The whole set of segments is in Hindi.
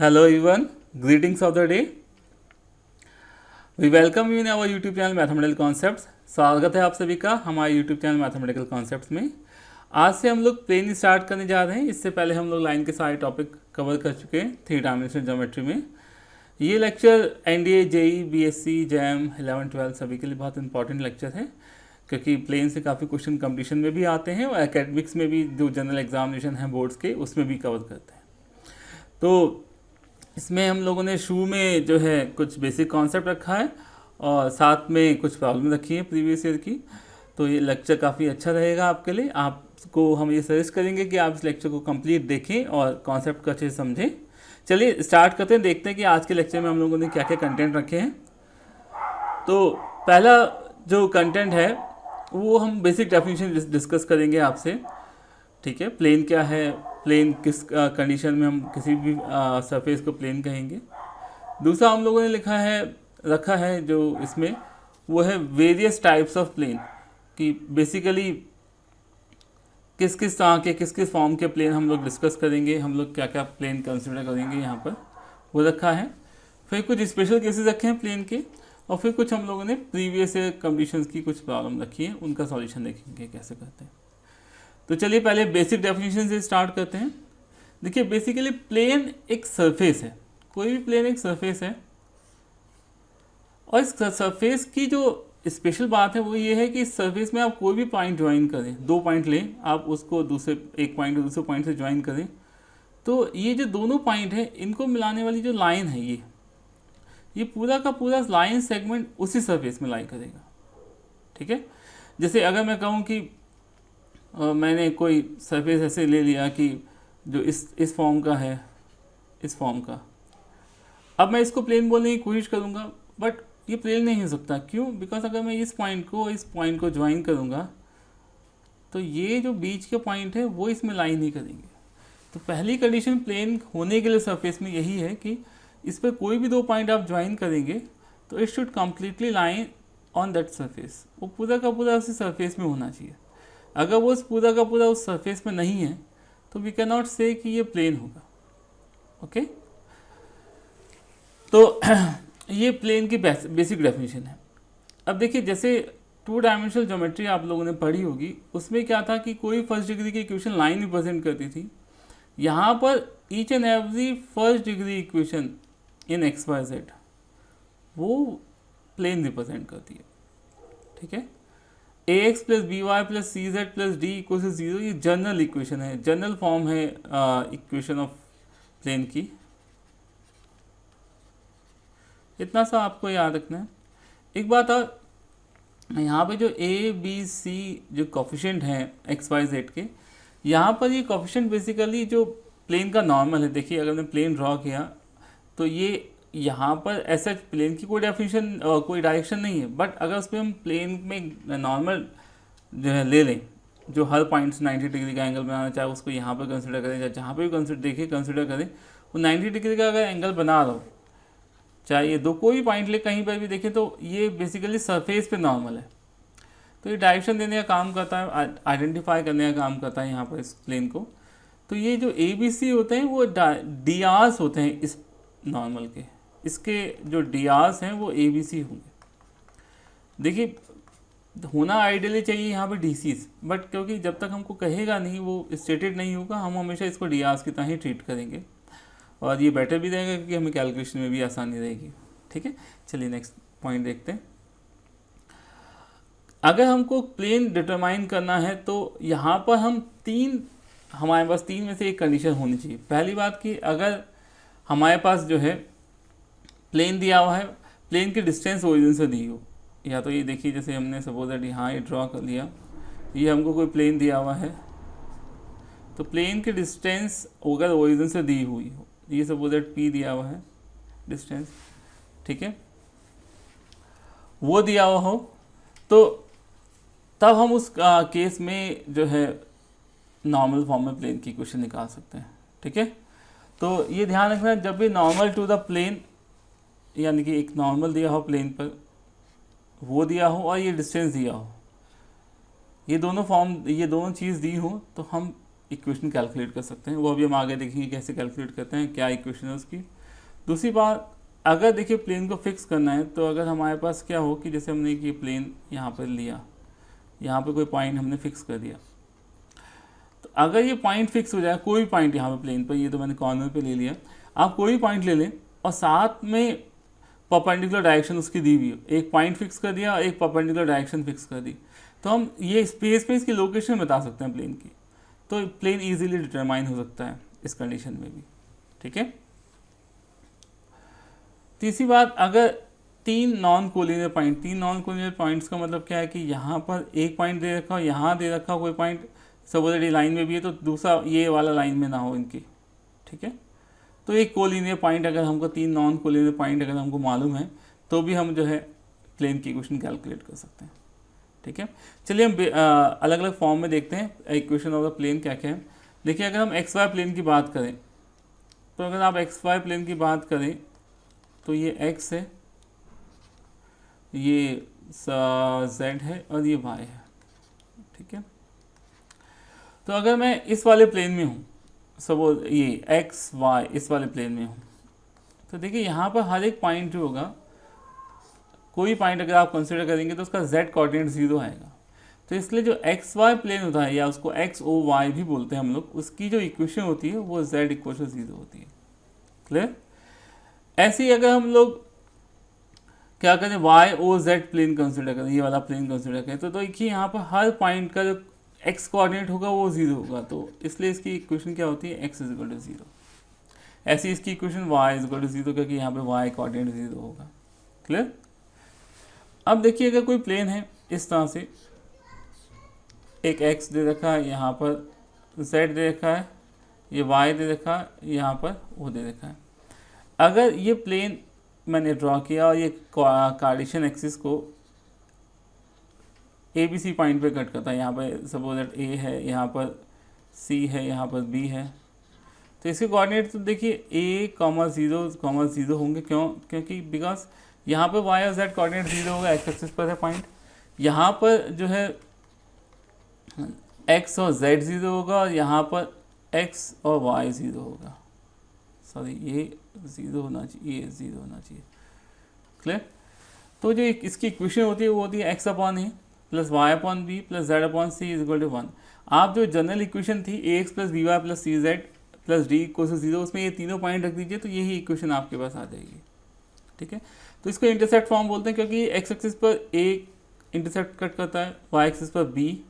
Hello everyone, greetings of the day. We welcome you in our YouTube channel mathematical concepts. स्वागत है आप सभी का हमारे YouTube चैनल मैथमेटिकल कॉन्सेप्ट्स में। आज से हम लोग प्लेन स्टार्ट करने जा रहे हैं। इससे पहले हम लोग लाइन के सारे टॉपिक कवर कर चुके हैं 3 डायमेंशनल ज्योमेट्री में। ये lecture NDA, JEE, BSc, JAM 11, 12 सभी के लिए बहुत इंपॉर्टेंट लेक्चर है, क्योंकि प्लेन से काफ़ी क्वेश्चन कंपटीशन में भी आते हैं और एकेडमिक्स में भी जो जनरल एग्जामिनेशन है बोर्ड्स के उसमें भी कवर करते हैं। तो इसमें हम लोगों ने शुरू में जो है कुछ बेसिक कॉन्सेप्ट रखा है और साथ में कुछ प्रॉब्लम रखी है प्रीवियस ईयर की। तो ये लेक्चर काफ़ी अच्छा रहेगा आपके लिए। आपको हम ये सजेस्ट करेंगे कि आप इस लेक्चर को कंप्लीट देखें और कॉन्सेप्ट को अच्छे से समझें। चलिए स्टार्ट करते हैं, देखते हैं कि आज के लेक्चर में हम लोगों ने क्या क्या कंटेंट रखे हैं। तो पहला जो कंटेंट है वो हम बेसिक डेफिनेशन डिस्कस करेंगे आपसे। ठीक है, प्लेन क्या है, प्लेन किस कंडीशन में हम किसी भी सरफेस को प्लेन कहेंगे। दूसरा हम लोगों ने रखा है जो इसमें वो है वेरियस टाइप्स ऑफ प्लेन, कि बेसिकली किस किस तरह के किस किस फॉर्म के प्लेन हम लोग डिस्कस करेंगे, हम लोग क्या क्या प्लेन कंसिडर करेंगे यहाँ पर, वो रखा है। फिर कुछ स्पेशल केसेस रखे हैं प्लेन के, और फिर कुछ हम लोगों ने प्रीवियस कंडीशंस की कुछ प्रॉब्लम रखी है, उनका सॉल्यूशन देखेंगे कैसे करते हैं। तो चलिए पहले बेसिक डेफिनेशन से स्टार्ट करते हैं। देखिए बेसिकली प्लेन एक सरफेस है, कोई भी प्लेन एक सरफेस है, और इस सरफेस की जो स्पेशल बात है वो ये है कि इस सरफेस में आप कोई भी पॉइंट ज्वाइन करें, 2 पॉइंट लें, आप उसको दूसरे एक पॉइंट को दूसरे पॉइंट से ज्वाइन करें, तो ये जो दोनों पॉइंट है इनको मिलाने वाली जो लाइन है ये पूरा का पूरा लाइन सेगमेंट उसी सरफेस में लाई करेगा। ठीक है, जैसे अगर मैं कहूँ कि मैंने कोई सरफेस ऐसे ले लिया कि जो इस फॉर्म का है, इस फॉर्म का, अब मैं इसको प्लेन बोलने की कोशिश करूँगा, बट ये प्लेन नहीं हो सकता। क्यों? बिकॉज अगर मैं इस पॉइंट को ज्वाइन करूँगा तो ये जो बीच के पॉइंट है वो इसमें लाइन नहीं करेंगे। तो पहली कंडीशन प्लेन होने के लिए सरफेस में यही है कि इस पर कोई भी 2 पॉइंट आप ज्वाइन करेंगे तो it should completely line on that surface, वो पूरा का पूरा उसी सरफेस में होना चाहिए। अगर वो पूरा का पूरा उस सरफेस में नहीं है तो वी कैन नॉट से कि ये प्लेन होगा। ओके, तो ये प्लेन की बेसिक डेफिनेशन है। अब देखिए जैसे 2 डायमेंशनल ज्योमेट्री आप लोगों ने पढ़ी होगी, उसमें क्या था कि कोई फर्स्ट डिग्री की इक्वेशन लाइन रिप्रेजेंट करती थी। यहाँ पर each and every first degree equation in x y z वो प्लेन रिप्रेजेंट करती है। ठीक है, ax plus b y plus c z plus d equal to 0, ये जनरल इक्वेशन है, जनरल फॉर्म है इक्वेशन ऑफ प्लेन की। इतना सा आपको याद रखना है। एक बात और, यहाँ पे जो a b c जो कोफिशिएंट हैं एक्स वाई जेड के, यहाँ पर ये कोफिशिएंट बेसिकली जो प्लेन का नॉर्मल है। देखिए अगर मैं प्लेन ड्रॉ किया तो ये यहाँ पर ऐसा प्लेन की कोई डेफिनेशन कोई डायरेक्शन नहीं है, बट अगर उस पर हम प्लेन में नॉर्मल जो है ले लें, जो हर पॉइंट से 90 डिग्री का एंगल बनाना चाहे उसको यहाँ पर कंसिडर करें, या जहाँ पर भी कंसिडर करें, वो 90 डिग्री का अगर एंगल बना रहा हो, चाहे ये कोई भी पॉइंट ले कहीं पर भी देखें, तो ये बेसिकली सरफेस पे नॉर्मल है। तो ये डायरेक्शन देने का काम करता है, आइडेंटिफाई करने का काम करता है यहाँ पर इस प्लेन को। तो ये जो ए बी सी होते हैं वो डी आर्स होते हैं इस नॉर्मल के, इसके जो डी आर्स हैं वो ए बी सी होंगे। देखिए होना आइडियली चाहिए यहाँ पे डी सीज, बट क्योंकि जब तक हमको कहेगा नहीं, वो स्टेटेड नहीं होगा, हम हमेशा इसको डी आर्स की तरह ही ट्रीट करेंगे, और ये बेटर भी रहेगा क्योंकि हमें कैलकुलेशन में भी आसानी रहेगी। ठीक है, चलिए नेक्स्ट पॉइंट देखते हैं। अगर हमको प्लेन डिटरमाइन करना है तो यहाँ पर हमारे पास 3 में से एक कंडीशन होनी चाहिए। पहली बात कि अगर हमारे पास जो है प्लेन दिया हुआ है, प्लेन की डिस्टेंस ओरिजिन से दी हो, या तो ये देखिए जैसे हमने सपोज दैट यहाँ ये ड्रॉ कर लिया, ये हमको कोई प्लेन दिया हुआ है, तो प्लेन की डिस्टेंस अगर ओरिजिन से दी हुई हो, ये सपोज दैट पी दिया हुआ है डिस्टेंस, ठीक है, वो दिया हुआ हो, तो तब हम उस केस में जो है नॉर्मल फॉर्म में प्लेन की इक्वेशन निकाल सकते हैं। ठीक है, तो ये ध्यान रखना, जब भी नॉर्मल टू द प्लेन, यानी कि एक नॉर्मल दिया हो प्लेन पर, वो दिया हो और ये डिस्टेंस दिया हो, ये दोनों चीज़ दी हो, तो हम इक्वेशन कैलकुलेट कर सकते हैं, वो अभी हम आगे देखेंगे कैसे कैलकुलेट करते हैं, क्या इक्वेशन है उसकी। दूसरी बात, अगर देखिए प्लेन को फिक्स करना है तो अगर हमारे पास क्या हो कि जैसे हमने ये प्लेन यहाँ पर लिया, यहाँ पे कोई पॉइंट हमने फिक्स कर दिया, तो अगर ये पॉइंट फिक्स हो जाए, कोई पॉइंट यहाँ पे प्लेन पर, ये तो मैंने कॉर्नर पे ले लिया, आप कोई पॉइंट ले लें और साथ में परपेंडिकुलर डायरेक्शन उसकी दी हुई हो, एक पॉइंट फिक्स कर दिया और एक परपेंडिकुलर डायरेक्शन फिक्स कर दी, तो हम ये स्पेस पे इसकी लोकेशन बता सकते हैं प्लेन की, तो प्लेन इजीली डिटरमाइन हो सकता है इस कंडीशन में भी। ठीक है। तीसरी बात, अगर तीन नॉन कोलिनियर पॉइंट्स का मतलब क्या है कि यहाँ पर एक पॉइंट दे रखा हो, यहाँ दे रखा हो कोई पॉइंट, सपोज लाइन में भी है तो दूसरा ये वाला लाइन में ना हो इनकी। ठीक है। तो एक कोलिनियर पॉइंट अगर हमको, तीन नॉन कोलिनियर पॉइंट अगर हमको मालूम है तो भी हम जो है प्लेन की इक्वेशन कैलकुलेट कर सकते हैं। ठीक है। चलिए हम अलग अलग फॉर्म में देखते हैं इक्वेशन ऑफ द प्लेन क्या क्या है। देखिए अगर हम एक्स वाई प्लेन की बात करें, तो अगर आप एक्स वाई प्लेन की बात करें तो ये एक्स है, ये जेड है और ये वाई है। ठीक है। तो अगर मैं इस वाले प्लेन में हूँ, सपोज ये एक्स वाई इस वाले प्लेन में हूँ, तो देखिए यहाँ पर हर एक पॉइंट जो होगा, कोई पॉइंट अगर आप कंसिडर करेंगे तो उसका z कोऑर्डिनेट 0 आएगा। तो इसलिए जो एक्स वाई प्लेन होता है, या उसको एक्स ओ वाई भी बोलते हैं हम लोग, उसकी जो इक्वेशन होती है वो z इक्वल टू 0 होती है। क्लियर। ऐसे ही अगर हम लोग क्या करें, y o z plane consider करें, ये वाला प्लेन कंसिडर करें, तो देखिए यहाँ पर हर पॉइंट का जो एक्स कोऑर्डिनेट होगा वो 0 होगा, तो इसलिए इसकी इक्वेशन क्या होती है, x इज इक्वल टू 0। ऐसी इसकी equation y is equal to 0, क्योंकि यहाँ पे y कोऑर्डिनेट 0 होगा। क्लियर। अब देखिए अगर कोई प्लेन है इस तरह से, एक x दे रखा है, यहाँ पर z दे रखा है, ये y दे रखा है, यहाँ पर वो दे रखा है। अगर ये प्लेन मैंने ड्रॉ किया और ये कार्टेशियन एक्सिस को ए बी सी पॉइंट पे कट करता है, यहाँ पर सपोज दैट ए है, यहाँ पर सी है, यहाँ पर बी है, तो इसके कोऑर्डिनेट तो देखिए a, 0 होंगे। क्यों? क्योंकि बिकॉज यहाँ पर y और z कोऑर्डिनेट 0 होगा, एक्स एक्सिस पर है पॉइंट, यहाँ पर जो है x और z 0 होगा, और यहाँ पर x और y 0 होगा। सॉरी, ये 0 होना चाहिए, ये 0 होना चाहिए। क्लियर। तो जो इसकी इक्वेशन होती है वो होती है x upon a plus y upon b plus z upon c is equal to 1। आप जो जनरल इक्वेशन थी a x plus b y plus c z plus d equal to 0, उसमें ये तीनों पॉइंट रख दीजिए तो यही इक्वेशन आपके पास आ जाएगी। ठीक है। तो इसको इंटरसेक्ट फॉर्म बोलते हैं, क्योंकि एक्स एक्सिस पर ए इंटरसेक्ट कट करता है, वाई एक्सिस पर बी,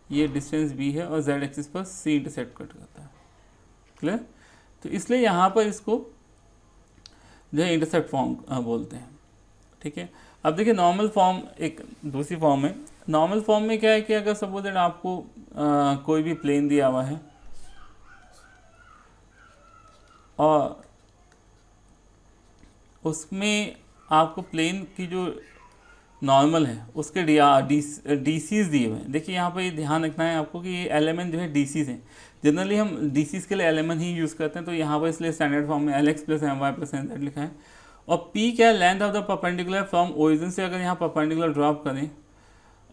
ये डिस्टेंस बी है, और जेड एक्सिस पर सी इंटरसेक्ट कट करता है। क्लियर। तो इसलिए यहाँ पर इसको जो है इंटरसेक्ट फॉर्म बोलते हैं। ठीक है। अब देखिए नॉर्मल फॉर्म एक दूसरी फॉर्म है। नॉर्मल फॉर्म में क्या है कि अगर सपोज दैट आपको कोई भी प्लेन दिया हुआ है और उसमें आपको प्लेन की जो नॉर्मल है उसके डीसीज दिए हुए हैं। देखिए यहाँ पर ये ध्यान रखना है आपको कि ये एलिमेंट जो है डीसीज हैं। जनरली हम डीसीज के लिए एलिमेंट ही यूज़ करते हैं, तो यहाँ पर इसलिए स्टैंडर्ड फॉर्म में l x plus m y plus n z लिखा है। और पी क्या है, length of the perpendicular from origin से अगर यहाँ परपेंडिकुलर ड्रॉप करें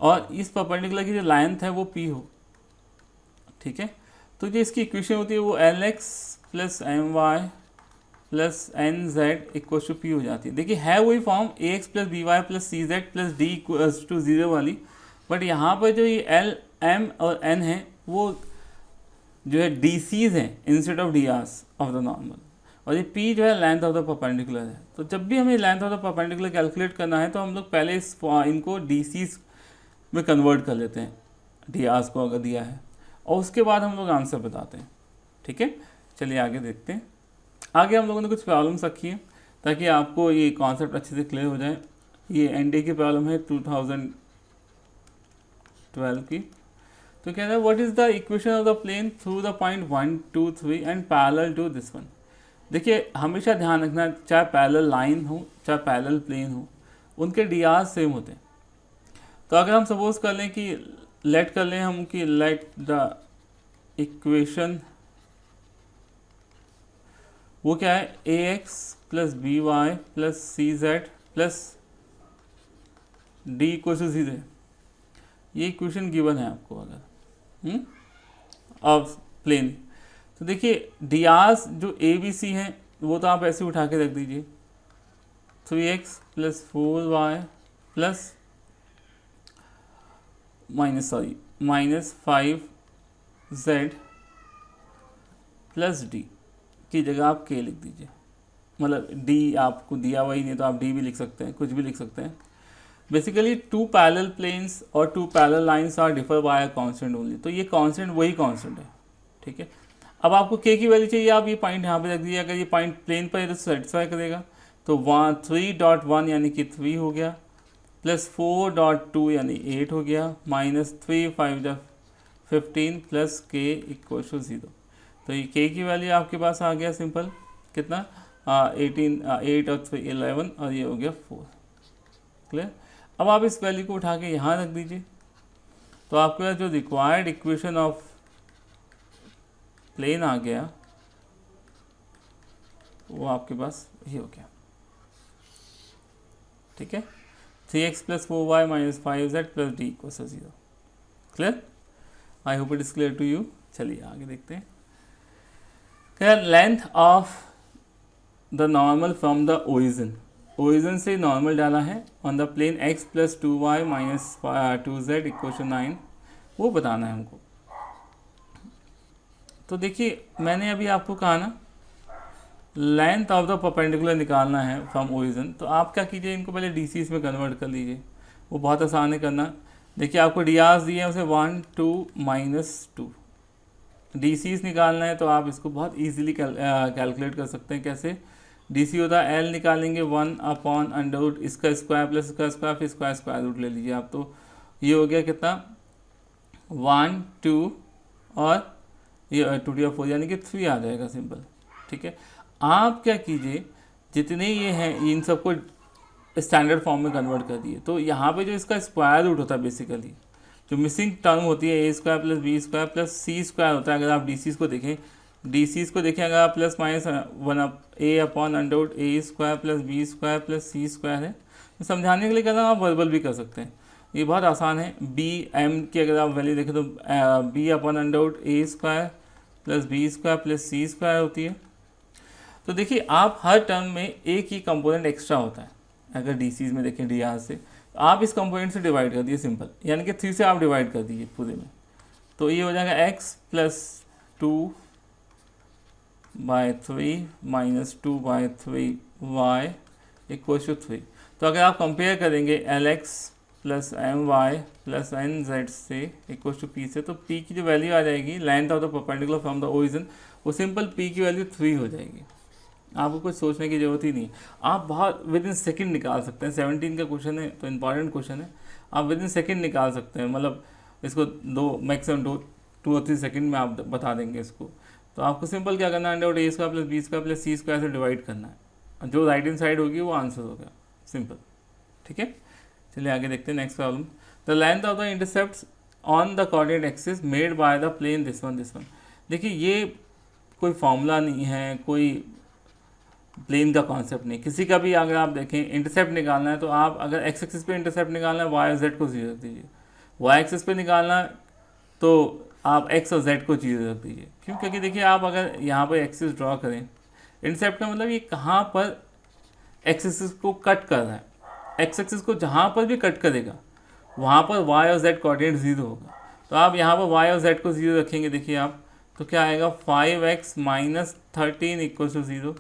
और इस परपेंडिकुलर की जो लेंथ है वो पी हो। ठीक है। तो जो इसकी इक्वेशन होती है वो l x plus m y plus n z equal to p हो जाती है। देखिए है वही form a x plus b y plus c z plus d equal to 0 वाली, बट यहाँ पर जो ये एल एम और एन है वो जो है डी सीज हैं instead of D Rs of the normal, और ये पी जो है लेंथ ऑफ द परपेंडिकुलर है। तो जब भी हमें length of the perpendicular calculate करना है तो हम लोग पहले इनको डी सीज में कन्वर्ट कर लेते हैं, डी आर्स को अगर दिया है, और उसके बाद हम लोग आंसर बताते हैं। ठीक है। चलिए आगे देखते हैं। आगे हम लोगों ने कुछ प्रॉब्लम्स रखी हैं ताकि आपको ये कॉन्सेप्ट अच्छे से क्लियर हो जाए। ये एनडीए की प्रॉब्लम है 2012 की। तो कहता है what is the equation of the plane through the point 1, 2, 3 and parallel to this one. देखिए हमेशा ध्यान रखना, चाहे पैरेलल लाइन हो चाहे पैरेलल प्लेन हो, उनके डी आर सेम होते हैं। तो अगर हम सपोज कर लें कि लेट द इक्वेशन वो क्या है, a x plus b y plus c z plus d equal to 0, ये इक्वेशन गिवन है आपको अगर। अब प्लेन। तो देखिए डियाज जो ए बी सी हैं वो तो आप ऐसे उठा के रख दीजिए, 3x plus 4y plus minus 5z plus D की जगह आप k लिख दीजिए। मतलब d आपको दिया हुआ ही नहीं तो आप d भी लिख सकते हैं, कुछ भी लिख सकते हैं। बेसिकली टू पैरेलल प्लेन्स और two parallel lines are differ by a constant only. तो ये कांस्टेंट वही कांस्टेंट है, ठीक है। अब आपको k की वैल्यू चाहिए, आप ये पॉइंट यहाँ पे रख दीजिए। अगर ये पॉइंट प्लेन पर है तो सेटिस्फाई करेगा। तो 3.1 यानी कि 3 हो गया, प्लस 4.2 यानी 8 हो गया, minus 3 5 15 plus k equal to 0। तो ये k की वैल्यू आपके पास आ गया सिंपल कितना 8 और 3 11 और ये हो गया 4। क्लियर। अब आप इस वैल्यू को उठा के यहाँ रख दीजिए। तो आपके पास जो रिक्वायर्ड इक्वेशन ऑफ प्लेन आ गया वो आपके पास ये हो गया, ठीक है। 3x plus 4y minus 5z plus d equal to 0। Clear. I hope it is clear to you. चलिए आगे देखते हैं। Clear. Length of the normal from the origin से नॉर्मल डाला है on the plane x plus 2y minus 2z equal to 9, वो बताना है हमको। तो देखिए मैंने अभी आपको कहा ना लेंथ ऑफ द परपेंडिकुलर निकालना है फ्रॉम ओरिजिन। तो आप क्या कीजिए, इनको पहले डीसीज में कन्वर्ट कर लीजिए, वो बहुत आसान है करना। देखिए आपको डीआर्स दिए हैं उसे 1 2 -2 डीसीज निकालना है। तो आप इसको बहुत ईजिली कैलकुलेट कर सकते हैं। कैसे? डीसी होता है एल निकालेंगे 1/√, इसका स्क्वायर प्लस इसका स्क्वायर फिर स्क्वायर रूट ले लीजिए आप। तो ये हो गया कितना 1 2 और ये 2^4 यानी कि 3 आ जाएगा सिंपल, ठीक है। आप क्या कीजिए जितने ये हैं इन सबको स्टैंडर्ड फॉर्म में कन्वर्ट कर दिए। तो यहाँ पे जो इसका स्क्वायर रूट होता है बेसिकली जो मिसिंग टर्म होती है a² plus b² plus c² होता है। अगर आप डीसीज को देखें अगर आप plus minus 1/√a² plus b² plus c² है। तो समझाने के लिए कहता हूँ आप वर्बल भी कर सकते हैं, ये बहुत आसान है। m की अगर आप वैल्यू देखें तो b/√a² plus b² plus c² होती है। तो देखिए आप हर टर्म में एक ही कंपोनेंट एक्स्ट्रा होता है। अगर डीसीज में देखें डी आर से, तो आप इस कंपोनेंट से डिवाइड कर दिए सिंपल, यानी कि 3 से आप डिवाइड कर दीजिए पूरे में। तो ये हो जाएगा x plus 2/3 minus 2/3y equal to 3। तो अगर आप कंपेयर करेंगे lx plus my plus nz से इक्वल टू p से, तो p की जो वैल्यू आ जाएगी length of the perpendicular from the origin, वो सिंपल p की वैल्यू 3 हो जाएगी। आपको कुछ सोचने की ज़रूरत ही नहीं, आप बहुत विद इन सेकेंड निकाल सकते हैं। 17 का क्वेश्चन है तो इंपॉर्टेंट क्वेश्चन है, आप विद इन सेकेंड निकाल सकते हैं। मतलब इसको मैक्सिमम 2 और 3 सेकेंड में आप बता देंगे इसको। तो आपको सिंपल क्या करना है, a² plus b² plus c² से डिवाइड करना है। जो राइट हैंड साइड होगी वो आंसर होगा, सिंपल, ठीक है। चलिए आगे देखते हैं next problem. The length of the intercept on the coordinate axis made by the plane this one. देखिए ये कोई फॉर्मूला नहीं है, कोई प्लेन का कॉन्सेप्ट नहीं, किसी का भी। अगर आप देखें इंटरसेप्ट निकालना है तो आप अगर एक्स एक्सिस पे इंटरसेप्ट निकालना है वाई और जेड को 0 रख दीजिए, वाई एक्सिस पे निकालना है तो आप एक्स और जेड को 0 रख दीजिए। क्यों? क्योंकि देखिए आप अगर यहाँ पर एक्सिस ड्रॉ करें, इंटरसेप्ट का मतलब ये कहाँ पर एक्स एक्सिस को कट कर रहा है। एक्स एक्सिस को जहाँ पर भी कट करेगा वहाँ पर वाई और जेड कोऑर्डिनेट 0 होगा। तो आप यहाँ पर वाई और जेड को 0 रखेंगे, देखिए आप, तो क्या आएगा 5x minus 13 equal to 0,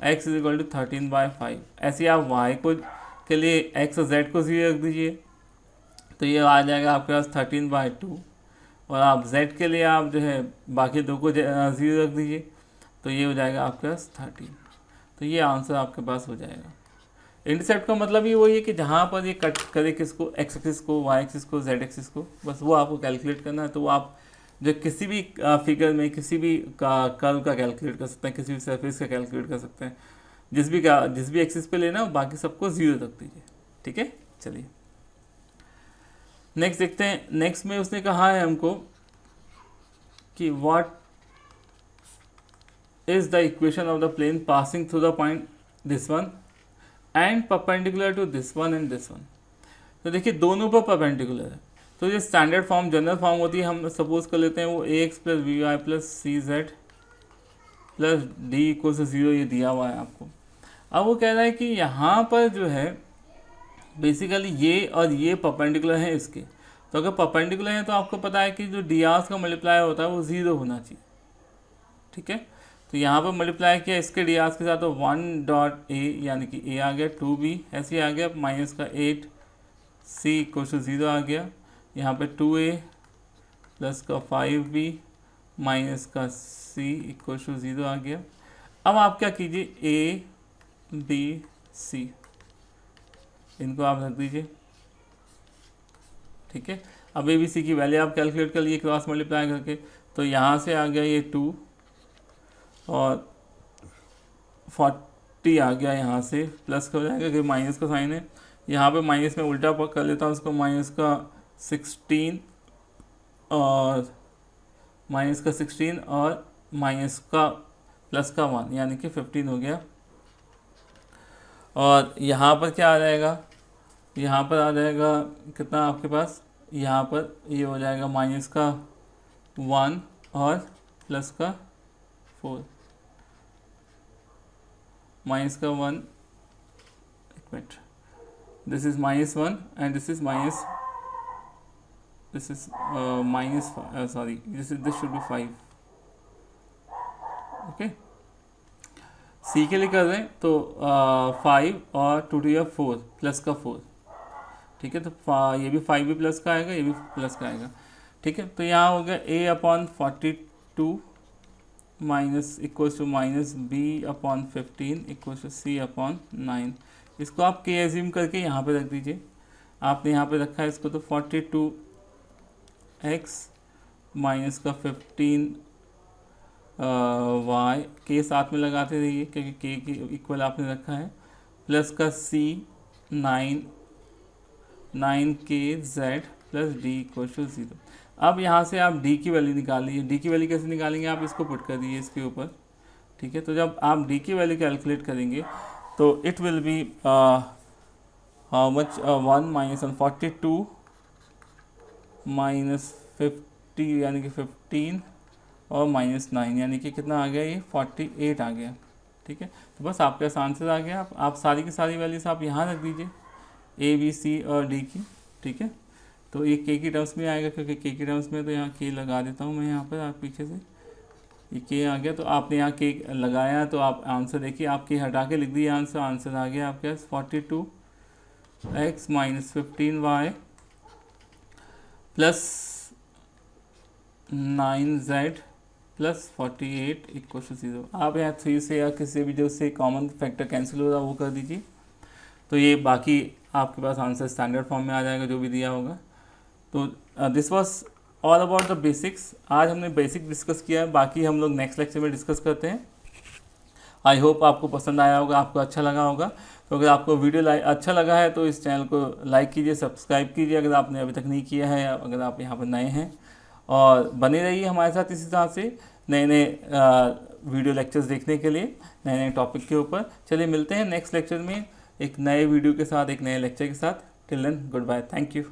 x is equal to 13/5। ऐसे आप y को के लिए x और z को 0 रख दीजिए, तो ये आ जाएगा आपके पास 13/2। और आप z के लिए आप जो है बाकी दो को 0 रख दीजिए, तो ये हो जाएगा आपके पास 13। तो ये आंसर आपके पास हो जाएगा। इंटरसेप्ट का मतलब ही वही है कि जहाँ पर ये कट करे किसको, x एक्सिस को, y एक्सिस को, z एक्सिस को, बस वो आपको कैलकुलेट करना है। तो वो आप जो किसी भी फिगर में किसी भी कर्व का कैलकुलेट कर सकते हैं, किसी भी सरफेस का कैलकुलेट कर सकते हैं, जिस भी एक्सिस पे लेना हो, बाकी सबको 0 रख दीजिए, ठीक है। चलिए नेक्स्ट देखते हैं। नेक्स्ट में उसने कहा है हमको कि what is the equation of the plane passing through the point this one and perpendicular to this one and this one. तो देखिए दोनों पर परपेंडिकुलर है, तो ये स्टैंडर्ड फॉर्म जनरल फॉर्म होती है, हम सपोज कर लेते हैं वो ax plus b y plus c z plus d equal से 0 ये दिया हुआ है आपको। अब वो कह रहा है कि यहाँ पर जो है बेसिकली ये और ये परपेंडिकुलर हैं इसके, तो अगर परपेंडिकुलर है तो आपको पता है कि जो डी आर्स का मल्टीप्लाई होता है वो 0 होना चाहिए, ठीक है। तो यहाँ पर मल्टीप्लाई किया इसके डी आर्स के साथ, तो 1 डॉट ए यानी कि ए आ गया, 2b ऐसे आ गया, माइनस का 8c इक्वल टू 0 आ गया, यहाँ पे 2a प्लस का 5b माइनस का c इक्वल टू 0 आ गया। अब आप क्या कीजिए, a b c इनको आप रख दीजिए, ठीक है। अब a b c की वैल्यू आप कैलकुलेट कर लिए क्रॉस मल्टीप्लाई करके, तो यहाँ से आ गया ये 2 और 40 आ गया, यहाँ से प्लस का हो जाएगा कि माइनस का साइन है, यहाँ पे माइनस में उल्टा कर लेता हूँ उसको, माइनस का 16 और माइनस का 16 और माइनस का प्लस का 1 यानी कि 15 हो गया। और यहाँ पर क्या आ जाएगा, यहाँ पर आ जाएगा कितना आपके पास, यहाँ पर ये हो जाएगा माइनस का 1 और प्लस का 4, माइनस का 1, एक minute, this is -1 and this is minus, this is minus, sorry this should be 5, okay. C के लिए कर रहे हैं तो 5 और 2 to 4 प्लस का 4, ठीक है। तो ये भी 5 भी प्लस का आएगा, ये भी प्लस का आएगा, ठीक है। तो यहाँ हो गया a/42 minus equals to minus b/15 equals to c/9। इसको आप k एज्यूम करके यहाँ पे रख दीजिए, आपने यहाँ पे रखा है इसको, तो 42x माइनस का 15 y, के साथ में लगाते रहिए क्योंकि k की इक्वल आपने रखा है, प्लस का c 9k z plus d equal to 0। अब यहाँ से आप d की वैल्यू निकाल लीजिए। d की वैल्यू कैसे निकालेंगे, आप इसको पुट कर दीजिए इसके ऊपर, ठीक है। तो जब आप d की वैल्यू कैलकुलेट करेंगे तो it will be how much, 1 minus 42 minus 50 यानी कि 15 और माइनस 9 यानी कि कितना आ गया, ये 48 आ गया, ठीक है। तो बस आपके पास आंसर आ गया। आप सारी की सारी वैल्यूज आप यहाँ रख दीजिए, ए बी सी और डी की, ठीक है। तो ये के की टर्म्स में आएगा, क्योंकि के की टर्म्स में तो यहाँ के लगा देता हूँ मैं यहाँ पर, आप पीछे से ये के आ गया, तो आपने यहाँ के लगाया तो आप आंसर देखिए, आप के हटा के लिख दिए आंसर, आंसर आ गया आपके पास 42x minus 15y plus 9z plus 48 equal to 0। आप यहाँ 3 से या किसी भी जो से कॉमन फैक्टर कैंसिल हो रहा है वो कर दीजिए, तो ये बाकी आपके पास आंसर स्टैंडर्ड फॉर्म में आ जाएगा जो भी दिया होगा। तो this was all about the basics. आज हमने बेसिक डिस्कस किया है, बाकी हम लोग नेक्स्ट लेक्चर में डिस्कस करते हैं। आई होप आपको पसंद आया होगा, आपको अच्छा लगा होगा। तो अगर आपको वीडियो अच्छा लगा है तो इस चैनल को लाइक कीजिए, सब्सक्राइब कीजिए अगर आपने अभी तक नहीं किया है, अगर आप यहाँ पर नए हैं, और बने रहिए हमारे साथ इसी तरह से नए नए वीडियो लेक्चर्स देखने के लिए, नए नए टॉपिक के ऊपर। चलिए मिलते हैं नेक्स्ट लेक्चर में एक नए वीडियो के साथ, एक नए लेक्चर के साथ। Till then goodbye, thank you.